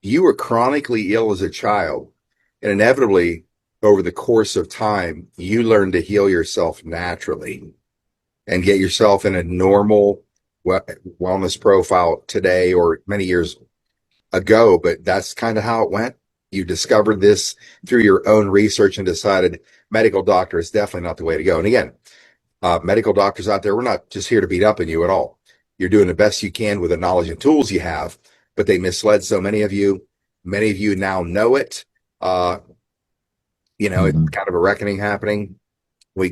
you were chronically ill as a child, and inevitably, over the course of time, you learn to heal yourself naturally and get yourself in a normal wellness profile today or many years ago. But that's kind of how it went. You discovered this through your own research and decided medical doctor is definitely not the way to go. And again, medical doctors out there, we're not just here to beat up on you at all. You're doing the best you can with the knowledge and tools you have, but they misled so many of you. Many of you now know it. Uh, it's Mhm. kind of a reckoning happening.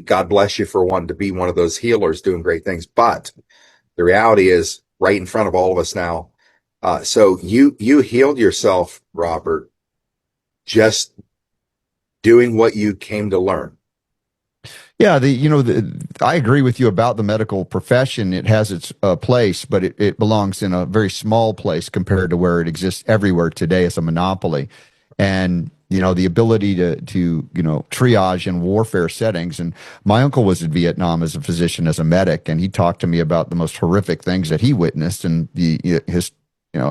God bless you for wanting to be one of those healers doing great things. But the reality is right in front of all of us now. So you healed yourself, Robert, just doing what you came to learn. Yeah, I agree with you about the medical profession. It has its place, but it belongs in a very small place compared to where it exists everywhere today as a monopoly. And the ability to triage in warfare settings. And my uncle was in Vietnam as a physician, as a medic, and he talked to me about the most horrific things that he witnessed and his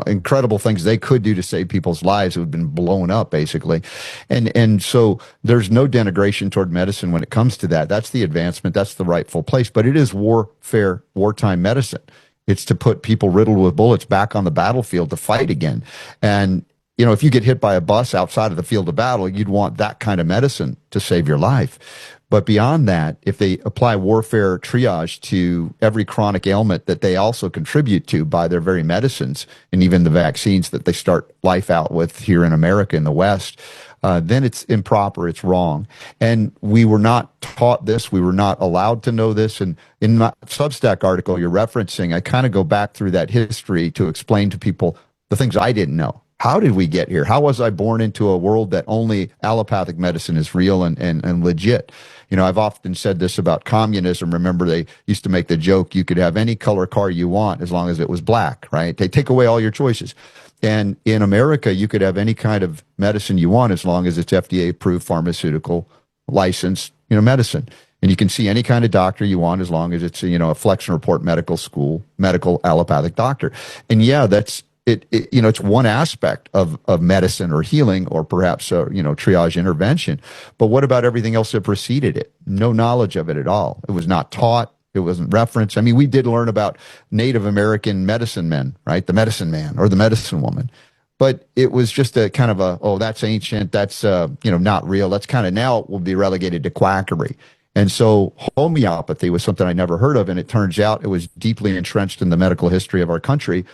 incredible things they could do to save people's lives who had been blown up, basically. And so there's no denigration toward medicine when it comes to that. That's the advancement. That's the rightful place. But it is warfare, wartime medicine. It's to put people riddled with bullets back on the battlefield to fight again. And if you get hit by a bus outside of the field of battle, you'd want that kind of medicine to save your life. But beyond that, if they apply warfare triage to every chronic ailment that they also contribute to by their very medicines and even the vaccines that they start life out with here in America in the West, then it's improper, it's wrong. And we were not taught this, we were not allowed to know this. And in my Substack article you're referencing, I kind of go back through that history to explain to people the things I didn't know. How did we get here? How was I born into a world that only allopathic medicine is real and legit? I've often said this about communism. Remember, they used to make the joke you could have any color car you want as long as it was black, right? They take away all your choices. And in America, you could have any kind of medicine you want as long as it's FDA approved pharmaceutical licensed, medicine. And you can see any kind of doctor you want as long as it's, a Flexion Report medical school, medical allopathic doctor. And yeah, that's it's one aspect of medicine or healing or perhaps, triage intervention. But what about everything else that preceded it? No knowledge of it at all. It was not taught. It wasn't referenced. I mean, we did learn about Native American medicine men, right? The medicine man or the medicine woman. But it was just a kind of oh, that's ancient. That's, not real. That's kind of now it will be relegated to quackery. And so homeopathy was something I never heard of. And it turns out it was deeply entrenched in the medical history of our country